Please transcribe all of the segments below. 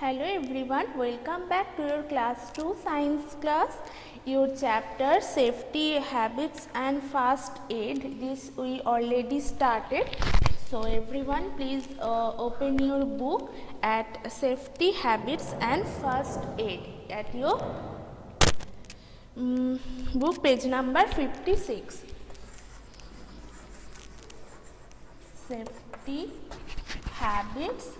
Hello everyone, welcome back to your class 2 science class, your chapter safety habits and first aid. This we already started. So everyone please open your book at safety habits and first aid at your book page number 56. Safety habits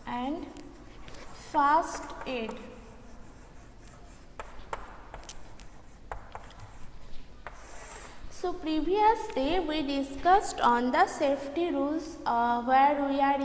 and first aid. So previous day we discussed on the safety rules where we are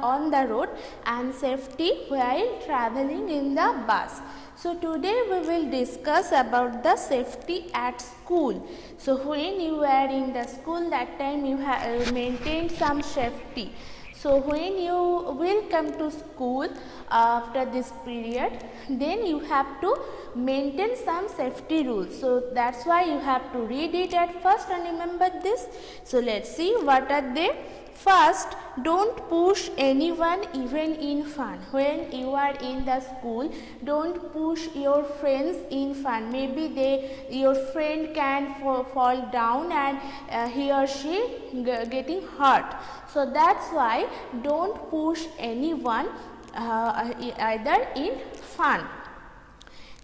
on the road and safety while traveling in the bus. So today we will discuss about the safety at school. So when you were in the school, that time you have maintained some safety. So when you will come to school after this period, then you have to maintain some safety rules. So that's why you have to read it at first and remember this. So let's see what are they. First, don't push anyone even in fun. When you are in the school, don't push your friends in fun. Maybe your friend can fall down and he or she getting hurt. So that's why don't push anyone either in fun.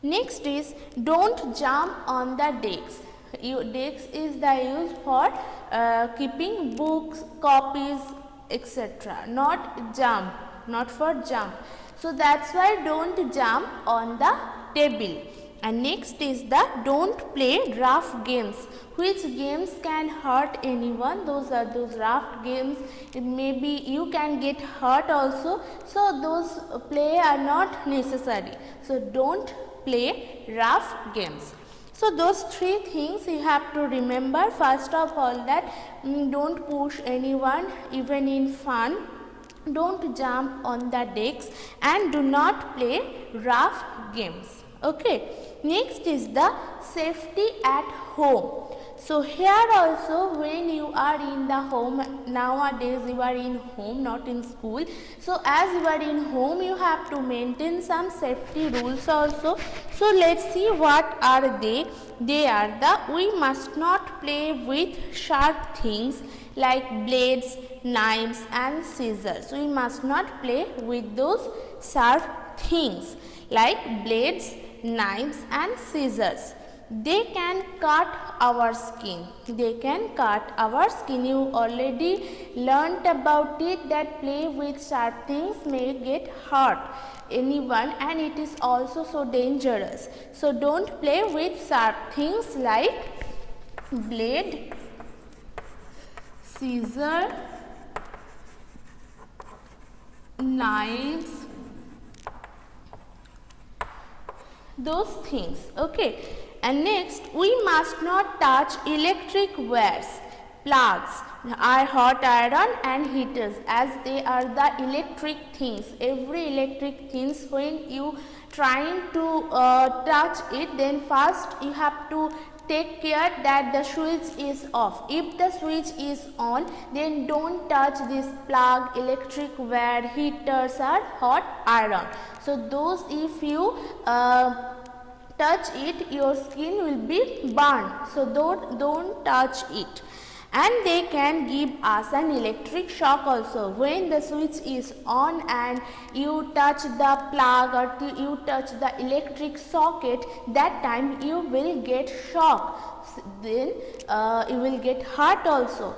Next is don't jump on the desk. Desk is the use for keeping books, copies, etc. Not jump, not for jump. So that's why don't jump on the table. And next is the don't play rough games. Which games can hurt anyone? Those are those rough games. Maybe you can get hurt also. So those play are not necessary. So don't play rough games. So those three things you have to remember. First of all that don't push anyone even in fun, don't jump on the decks and do not play rough games. Okay. Next is the safety at home. So here also when you are in the home, nowadays you are in home, not in school. So as you are in home, you have to maintain some safety rules also. So let's see what are they. They are the we must not play with sharp things like blades, knives and scissors. We must not play with those sharp things like blades, knives and scissors. They can cut our skin. They can cut our skin. You already learnt about it that play with sharp things may get hurt anyone and it is also so dangerous. So don't play with sharp things like blade, scissor, knives, those things. Okay. And next, we must not touch electric wires, plugs, hot iron and heaters as they are the electric things. Every electric things when you trying to touch it, then first you have to take care that the switch is off. If the switch is on, then don't touch this plug, electric wire, heaters or hot iron. So those if you touch it, your skin will be burned. So don't touch it. And they can give us an electric shock also. When the switch is on and you touch the plug or you touch the electric socket, that time you will get shock. Then you will get hurt also.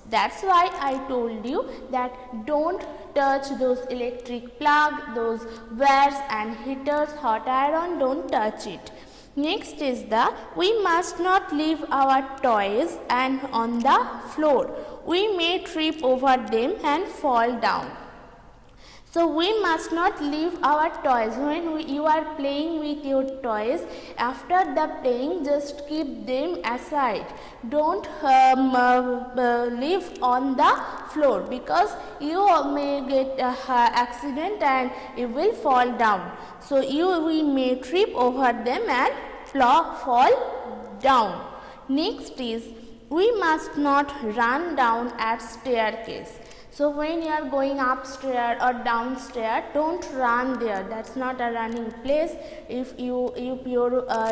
That's why I told you that don't touch those electric plug, those wires and heaters, hot iron, don't touch it. Next is the we must not leave our toys and on the floor. We may trip over them and fall down. So we must not leave our toys. When you are playing with your toys, after the playing, just keep them aside. Don't leave on the floor because you may get accident and you will fall down. So we may trip over them and fall down. Next is we must not run down at staircase. So when you are going upstairs or downstairs, don't run there. That's not a running place. If your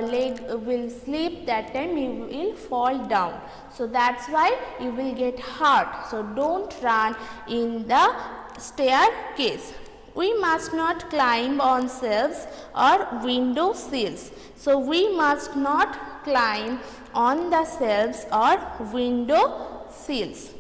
leg will slip, that time you will fall down. So that's why you will get hurt. So don't run in the staircase. We must not climb on shelves or window sills. So we must not climb on the shelves or window sills.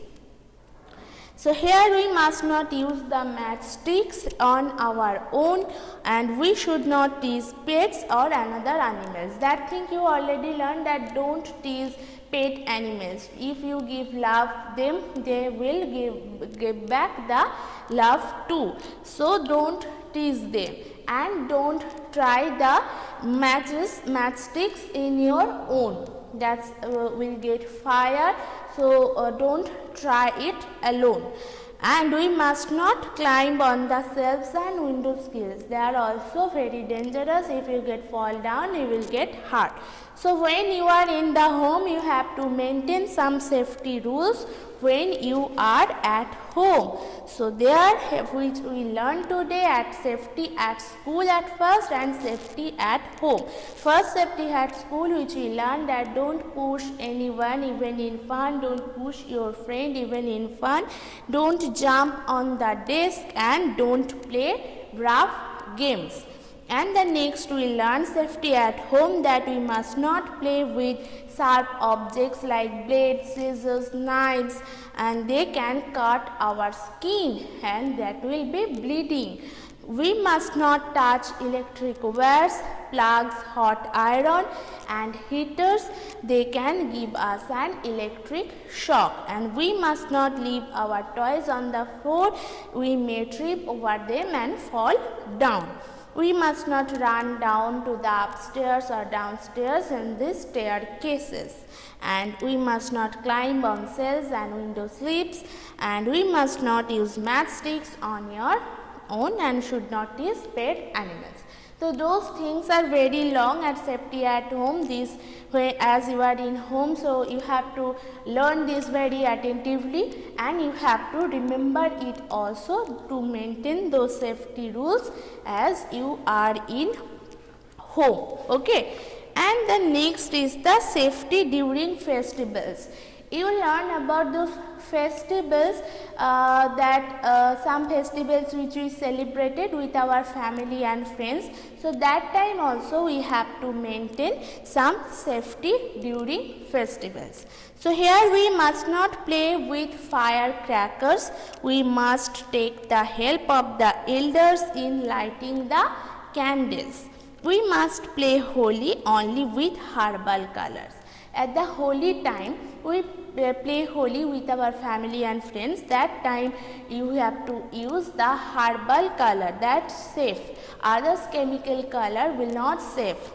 So here we must not use the matchsticks on our own, and we should not tease pets or another animals. That thing you already learned, that don't tease pet animals. If you give love them, they will give back the love too. So don't tease them, and don't try the matchsticks in your own. That will get fire. So don't try it alone. And we must not climb on the shelves and window sills. They are also very dangerous. If you fall down, you will get hurt. So when you are in the home, you have to maintain some safety rules when you are at home. So there which we learned today, at safety at school at first and safety at home. First, safety at school, which we learned that don't push anyone even in fun, don't push your friend even in fun, don't jump on the desk, and don't play rough games. And the next we learn safety at home, that we must not play with sharp objects like blades, scissors, knives, and they can cut our skin and that will be bleeding. We must not touch electric wires, plugs, hot iron and heaters. They can give us an electric shock. And we must not leave our toys on the floor. We may trip over them and fall down. We must not run down to the upstairs or downstairs in these staircases. And we must not climb on shelves and window sills. And we must not use matchsticks on your own, and should not use pet animals. So those things are very long at safety at home. This way, as you are in home, so you have to learn this very attentively, and you have to remember it also to maintain those safety rules as you are in home. Okay. And the next is the safety during festivals. You learn about those festivals, some festivals which we celebrated with our family and friends. So that time also we have to maintain some safety during festivals. So here we must not play with firecrackers. We must take the help of the elders in lighting the candles. We must play Holi only with herbal colors. At the Holi time, we play Holi with our family and friends. That time you have to use the herbal color, that's safe. Others chemical color will not safe.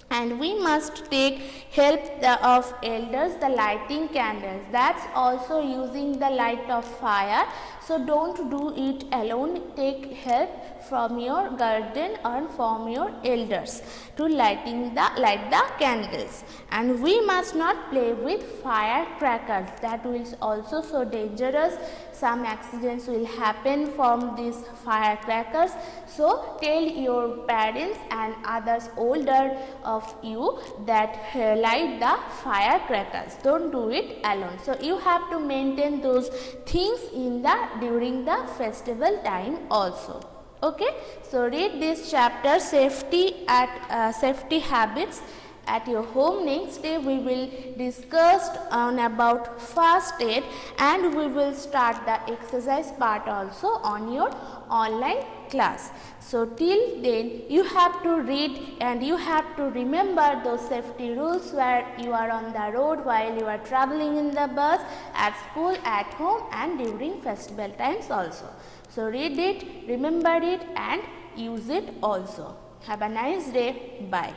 And we must take help of elders, the lighting candles. That's also using the light of fire. So don't do it alone. Take help from your guardian or from your elders to light the candles. And we must not play with firecrackers. That will also so dangerous. Some accidents will happen from these firecrackers. So tell your parents and others older of you that light the firecrackers. Don't do it alone. So you have to maintain those things during the festival time also. Okay, so read this chapter, safety habits at your home. Next day we will discuss on about first aid, and we will start the exercise part also on your online class. So till then you have to read and you have to remember those safety rules where you are on the road, while you are traveling in the bus, at school, at home, and during festival times also. So read it, remember it, and use it also. Have a nice day. Bye.